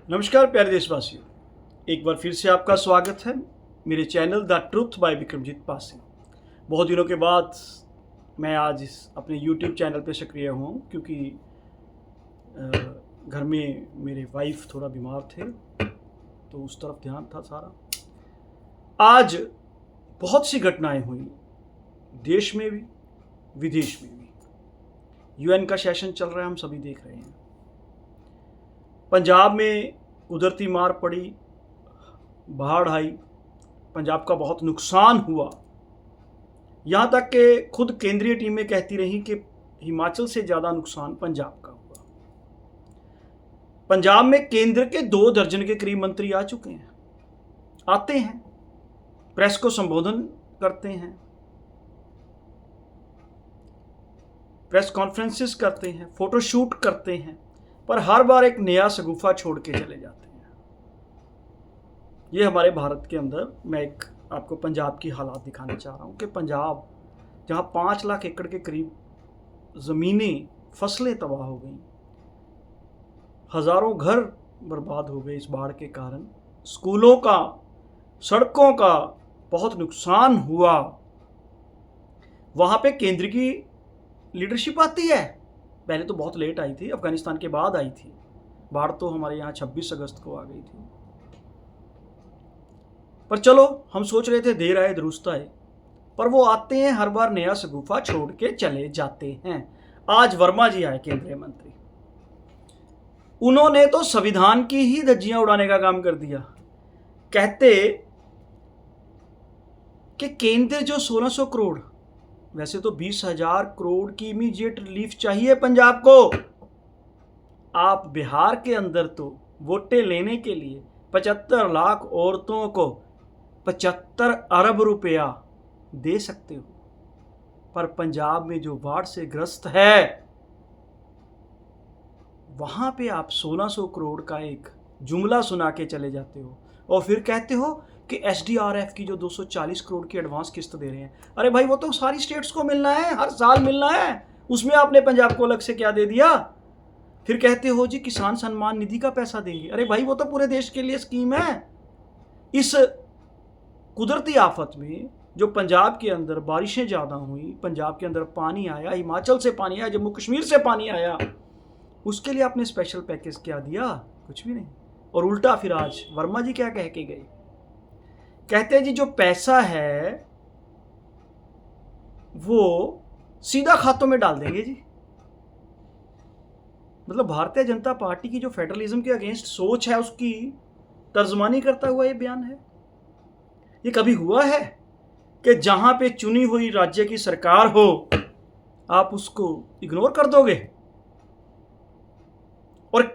नमस्कार प्यारे देशवासियों, एक बार फिर से आपका स्वागत है मेरे channel the truth by Vikramjit Pasi. बहुत दिनों के बाद मैं आज अपने YouTube चैनल पे सक्रिय हुआ हूँ क्योंकि घर में मेरे वाइफ थोड़ा बीमार थे तो उस तरफ ध्यान था सारा। आज बहुत सी घटनाएं हुई, देश में भी विदेश में भी। UN का सेशन चल रहा है, हम सभी देख रहे हैं। पंजाब में कुदरती मार पड़ी, बाढ़ आई, पंजाब का बहुत नुकसान हुआ। यहाँ तक कि खुद केंद्रीय टीमें कहती रहीं कि हिमाचल से ज़्यादा नुकसान पंजाब का हुआ। पंजाब में केंद्र के 2 दर्जन के करीब मंत्री आ चुके हैं, आते हैं, प्रेस को संबोधन करते हैं, प्रेस कॉन्फ्रेंसेस करते हैं, फोटोशूट करते हैं, पर हर बार एक नया शगुफा छोड़ के चले जाते हैं। ये हमारे भारत के अंदर मैं एक आपको पंजाब की हालात दिखाना चाह रहा हूँ कि पंजाब जहाँ 5 लाख एकड़ के करीब ज़मीनें, फसलें तबाह हो गई, हज़ारों घर बर्बाद हो गए इस बाढ़ के कारण, स्कूलों का, सड़कों का बहुत नुकसान हुआ। वहाँ पे केंद्र की लीडरशिप आती है। पहले तो बहुत लेट आई थी, अफगानिस्तान के बाद आई थी बाढ़, तो हमारे यहाँ 26 अगस्त को आ गई थी। पर चलो, हम सोच रहे थे देर आए दुरुस्त आए, पर वो आते हैं, हर बार नया शगुफा छोड़ के चले जाते हैं। आज वर्मा जी आए, केंद्रीय मंत्री, उन्होंने तो संविधान की ही धज्जियां उड़ाने का काम कर दिया। कहते कि केंद्र जो 1600 करोड़, वैसे तो 20,000 करोड़ की इमीडिएट रिलीफ चाहिए पंजाब को। आप बिहार के अंदर तो वोटें लेने के लिए 75 लाख औरतों को 75 अरब रुपया दे सकते हो, पर पंजाब में जो बाढ़ से ग्रस्त है वहां पे आप 1600 करोड़ का एक जुमला सुना के चले जाते हो और फिर कहते हो कि SDRF की जो 240 करोड़ की एडवांस किस्त दे रहे हैं। अरे भाई, वो तो सारी स्टेट्स को मिलना है, हर साल मिलना है, उसमें आपने पंजाब को अलग से क्या दे दिया? फिर कहते हो जी किसान सम्मान निधि का पैसा देंगे। अरे भाई, वो तो पूरे देश के लिए स्कीम है। इस कुदरती आफत में जो पंजाब के अंदर बारिशें ज़्यादा हुई, पंजाब के अंदर पानी आया, हिमाचल से पानी आया, जम्मू कश्मीर से पानी आया, उसके लिए आपने स्पेशल पैकेज क्या दिया? कुछ भी नहीं। और उल्टा फिर आज वर्मा जी क्या कह के गए? कहते हैं जी जो पैसा है वो सीधा खातों में डाल देंगे जी। मतलब भारतीय जनता पार्टी की जो फेडरलिज्म के अगेंस्ट सोच है उसकी तर्जमानी करता हुआ ये बयान है। ये कभी हुआ है कि जहां पे चुनी हुई राज्य की सरकार हो आप उसको इग्नोर कर दोगे? और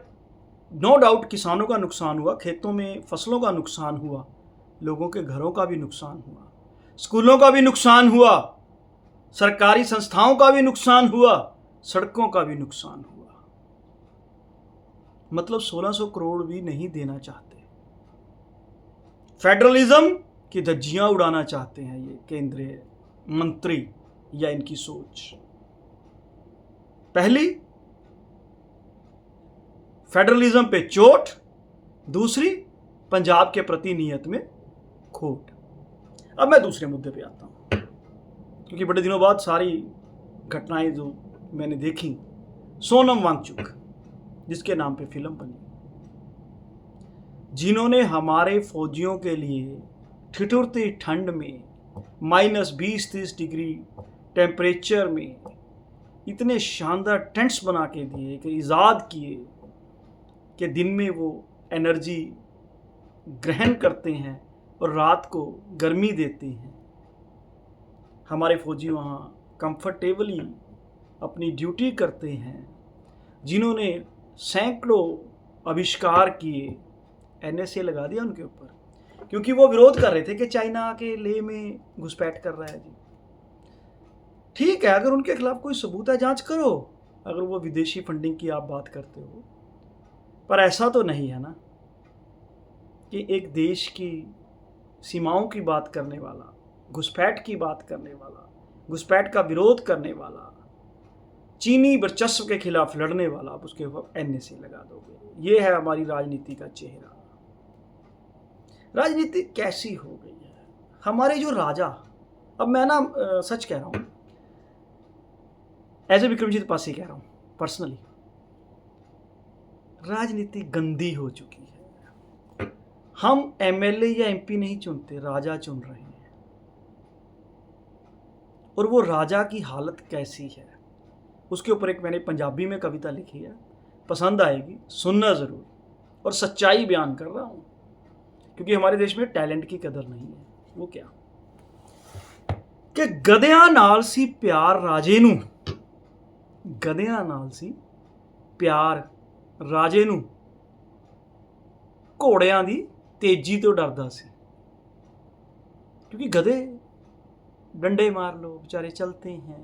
नो डाउट किसानों का नुकसान हुआ, खेतों में फसलों का नुकसान हुआ, लोगों के घरों का भी नुकसान हुआ, स्कूलों का भी नुकसान हुआ, सरकारी संस्थाओं का भी नुकसान हुआ, सड़कों का भी नुकसान हुआ। मतलब 1600 करोड़ भी नहीं देना चाहते, फेडरलिज्म की धज्जियां उड़ाना चाहते हैं ये केंद्रीय मंत्री या इनकी सोच। पहली, फेडरलिज्म पे चोट, दूसरी पंजाब के प्रति नियत में खोट। अब मैं दूसरे मुद्दे पे आता हूं, क्योंकि बड़े दिनों बाद सारी घटनाएं जो मैंने देखी, सोनम वांगचुक जिसके नाम पे फिल्म बनी, जिन्होंने हमारे फौजियों के लिए ठिठुरती ठंड में -20-30 डिग्री टेम्परेचर में इतने शानदार टेंट्स बना के दिए कि ईजाद किए कि दिन में वो एनर्जी ग्रहण करते हैं और रात को गर्मी देते हैं। हमारे फौजी वहाँ कंफर्टेबली अपनी ड्यूटी करते हैं, जिन्होंने सैकड़ों आविष्कार किए। NSA लगा दिया उनके ऊपर क्योंकि वो विरोध कर रहे थे कि चाइना आके लेह में घुसपैठ कर रहा है जी। ठीक है, अगर उनके खिलाफ कोई सबूत है जांच करो, अगर वो विदेशी फंडिंग की आप बात करते हो, पर ऐसा तो नहीं है ना कि एक देश की सीमाओं की बात करने वाला, घुसपैठ की बात करने वाला, घुसपैठ का विरोध करने वाला, चीनी वर्चस्व के खिलाफ लड़ने वाला, आप उसके ऊपर NSA लगा दोगे। ये है हमारी राजनीति का चेहरा। राजनीति कैसी हो गई है। हमारे जो राजा, अब मैं ना सच कह रहा हूँ, एज ए विक्रमजीत पासी कह रहा हूँ पर्सनली, राजनीति गंदी हो चुकी है। हम MLA या MP नहीं चुनते, राजा चुन रहे हैं। और वो राजा की हालत कैसी है, उसके ऊपर एक मैंने पंजाबी में कविता लिखी है, पसंद आएगी, सुनना ज़रूर। और सच्चाई बयान कर रहा हूँ, क्योंकि हमारे देश में टैलेंट की कदर नहीं है। वो क्या कि गधियां नाल सी प्यार राजे नूं, गधियां नाल सी प्यार राजे नूं घोड़ियां दी तेजी तो डरदा सी। क्योंकि गधे डंडे मार लो बेचारे चलते हैं,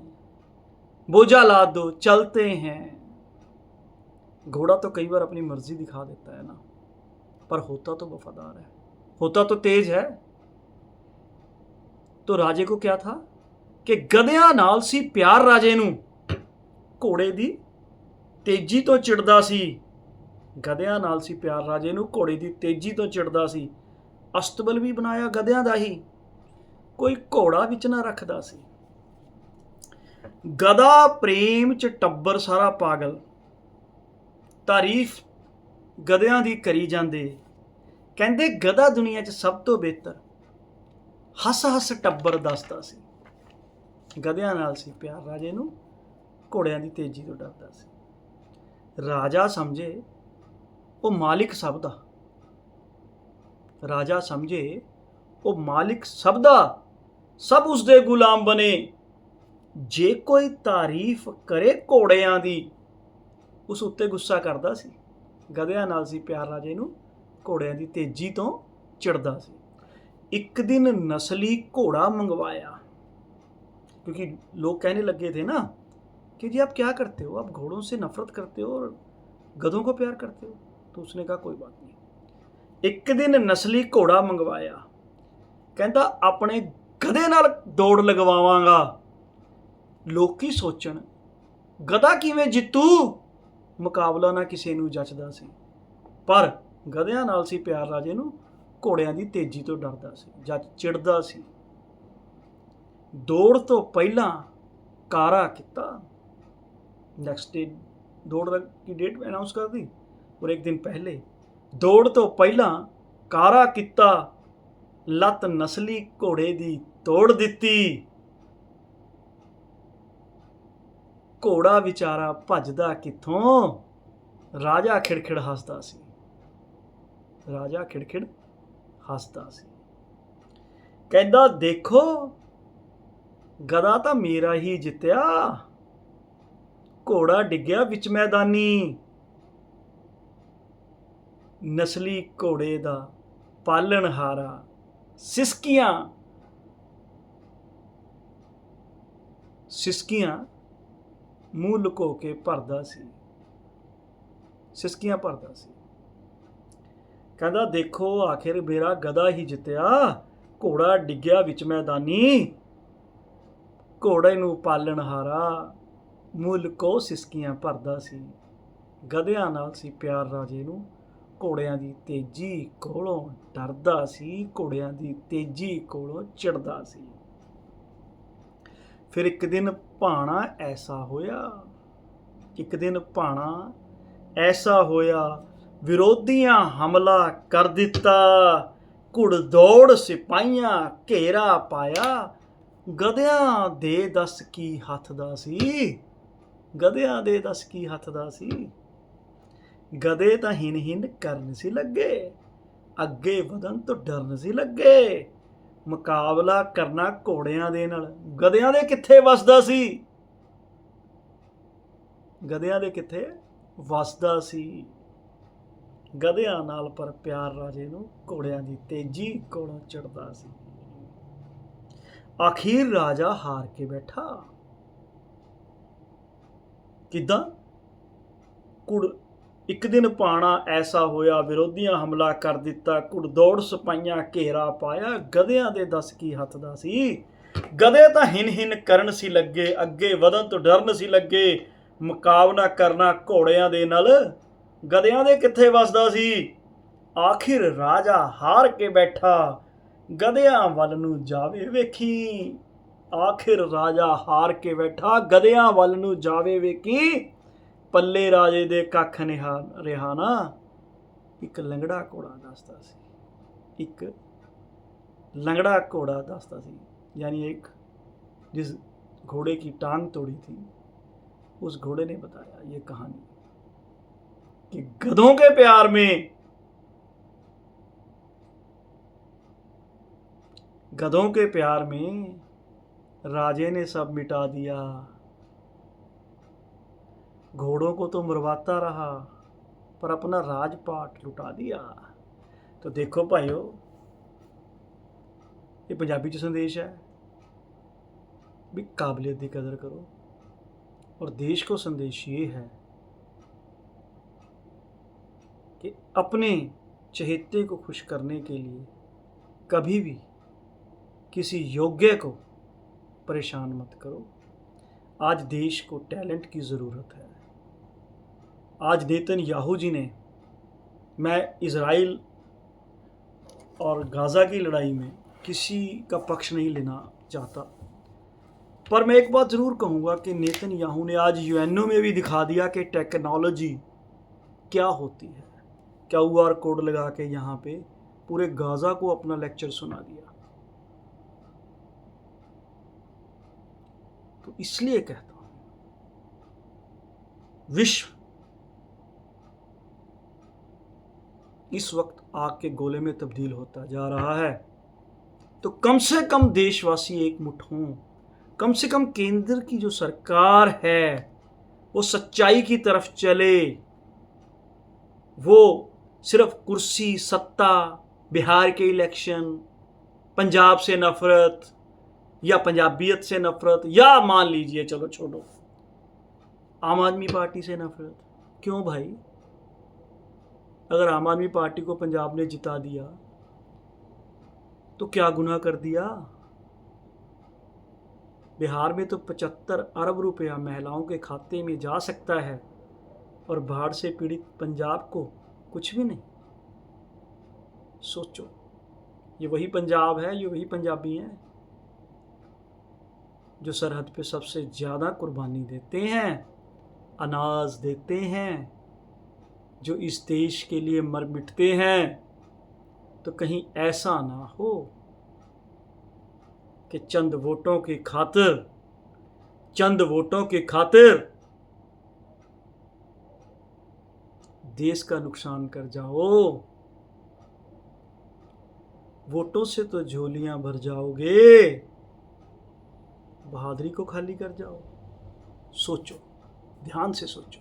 बोझा लाद दो चलते हैं। घोड़ा तो कई बार अपनी मर्जी दिखा देता है ना, पर होता तो वफादार है, होता तो तेज है। तो राजे को क्या था कि गधियां नाल सी प्यार राजे नूं घोड़े दी तेजी तो चिड़दा सी। गधियां नाल सी प्यार राजे नूं घोड़े दी तेजी तो चिड़दा सी। अस्तबल भी बनाया गधियां दा ही, कोई घोड़ा विच ना रखदा सी। गधा प्रेम च टब्बर सारा पागल, तारीफ गधियां दी करी जांदे। कहंदे गधा दुनिया च सब तो बेहतर, हस हस टब्बर दसदा सी। गधियां नाल सी प्यार राजे नूं घोड़ियां दी तेजी तो डरदा सी। राजा समझे वो मालिक सब दा, राजा समझे वो मालिक सब दा, सब उसदे गुलाम बने। जे कोई तारीफ करे घोड़ियां दी, उस उत्ते गुस्सा करदा सी। गधियां नाल सी प्यार राजे नूं घोड़ियां दी तेजी तो चिड़दा सी। एक दिन नस्ली घोड़ा मंगवाया, क्योंकि लोग कहने लगे थे ना कि जी आप क्या करते हो, आप घोड़ों से नफरत करते हो और गधों को प्यार करते हो। तो उसने कहा कोई बात नहीं। एक दिन नस्ली घोड़ा मंगवाया, कहता अपने गधे नाल दौड़ लगवावांगा। लोकी सोचण गधा किवें जितू, मुकाबला ना किसी नूं जचदा सी। पर गधियां नाल सी प्यार राजे नूं घोड़ियां दी तेजी तो डरदा सी, जज चिड़दा सी। दौड़ तो पहलां कारा किता, नैक्सट डे दौड़ की डेट अनाउंस कर दी, और एक दिन पहले दौड़ तो पहलां कारा किता, लत नस्ली घोड़े दी तोड़ दित्ती। घोड़ा विचारा भजदा कित्थों, राजा खिड़खिड़ हसदा सी। राजा खिड़खिड़ हसदा सी, कहंदा देखो गधा तां मेरा ही जित्तिया, घोड़ा डिग्गिया विच मैदानी। नस्ली घोड़े दा पालनहारा सिसकियां सिसकियां मूँह लुको के भरदा सी, सिसकियां भरदा सी। कहंदा देखो आखिर मेरा गधा ही जित्तिया, घोड़ा डिग्गिया विच मैदानी। घोड़े नूं पालनहारा मूँह लुको सिसकियां भरदा सी। गधियां नाल सी प्यार राजे नूं घोड़ियां दी तेजी कोलों डरदा सी, घोड़ियां दी तेजी कोलों चिड़दा सी। फिर एक दिन भाणा ऐसा होया, एक दिन भाणा ऐसा होया, विरोधियां हमला कर दिता। घुड़दौड़ सिपाहियां घेरा पाया, गधियां दे दस की हथ दा सी। गधियां दे दस की हथ दा सी। गधे तां हिन हिन करन सी लगे, अगे वधन तो डरन सी लगे। मुकाबला करना घोड़ियां दे नाल गधियां दे कित्थे वसदा सी, गधियां दे कित्थे वसदा सी। गधियां नाल पर प्यार राजे नूं घोड़ियां दी तेजी कोलों चिड़दा सी। आखिर राजा हार के बैठा। किदां? एक दिन भाणा ऐसा होया, विरोधियां हमला कर दिता। घुड़दौड़ सिपाहियां घेरा पाया, गधियां दे दस की हथ दा सी। गधे तां हिन हिन करन सी लगे, अगे वधन तो डरन सी लगे। ਮੁਕਾਬਲਾ ਕਰਨਾ ਘੋੜਿਆਂ ਦੇ ਨਾਲ ਗਧਿਆਂ ਦੇ ਕਿੱਥੇ ਵੱਸਦਾ ਸੀ। ਆਖਿਰ ਰਾਜਾ ਹਾਰ ਕੇ ਬੈਠਾ ਗਧਿਆਂ ਵੱਲ ਨੂੰ ਜਾਵੇ ਵੇਖੀ। ਆਖਿਰ ਰਾਜਾ ਹਾਰ ਕੇ ਬੈਠਾ ਗਧਿਆਂ ਵੱਲ ਨੂੰ ਜਾਵੇ ਵੇਖੀ। ਪੱਲੇ ਰਾਜੇ ਦੇ ਕੱਖ ਰਿਹਾ ਨਾ। ਇੱਕ ਲੰਗੜਾ ਘੋੜਾ ਦੱਸਦਾ ਸੀ, ਇੱਕ लंगड़ा घोड़ा दास्ता थी, यानी एक जिस घोड़े की टांग तोड़ी थी उस घोड़े ने बताया ये कहानी कि गधों के प्यार में, गधों के प्यार में राजे ने सब मिटा दिया। घोड़ों को तो मरवाता रहा पर अपना राजपाट लुटा दिया। तो देखो भाइयों, ये पंजाबी च संदेश है भी काबिलियत की कदर करो। और देश को संदेश ये है कि अपने चहेते को खुश करने के लिए कभी भी किसी योग्य को परेशान मत करो। आज देश को टैलेंट की ज़रूरत है। आज नेतन्याहू जी ने, मैं इज़राइल और गाज़ा की लड़ाई में किसी का पक्ष नहीं लेना चाहता, पर मैं एक बात ज़रूर कहूँगा कि नेतन्याहू ने आज यूएनओ में भी दिखा दिया कि टेक्नोलॉजी क्या होती है। QR कोड लगा के यहाँ पे पूरे गाज़ा को अपना लेक्चर सुना दिया। तो इसलिए कहता हूँ, विश्व इस वक्त आग के गोले में तब्दील होता जा रहा है। तो कम से कम देशवासी एक मुठ हों। कम से कम केंद्र की जो सरकार है वो सच्चाई की तरफ चले। वो सिर्फ कुर्सी, सत्ता, बिहार के इलेक्शन, पंजाब से नफरत या पंजाबियत से नफरत, या मान लीजिए चलो छोड़ो आम आदमी पार्टी से नफरत। क्यों भाई? अगर आम आदमी पार्टी को पंजाब ने जिता दिया तो क्या गुनाह कर दिया? बिहार में तो 75 अरब रुपया महिलाओं के खाते में जा सकता है और बाढ़ से पीड़ित पंजाब को कुछ भी नहीं। सोचो, ये वही पंजाब है, ये वही पंजाबी हैं जो सरहद पे सबसे ज़्यादा कुर्बानी देते हैं, अनाज देते हैं, जो इस देश के लिए मर मिटते हैं। तो कहीं ऐसा ना हो कि चंद वोटों की खातिर देश का नुकसान कर जाओ। वोटों से तो झोलियां भर जाओगे, बहादुरी को खाली कर जाओ। सोचो, ध्यान से सोचो।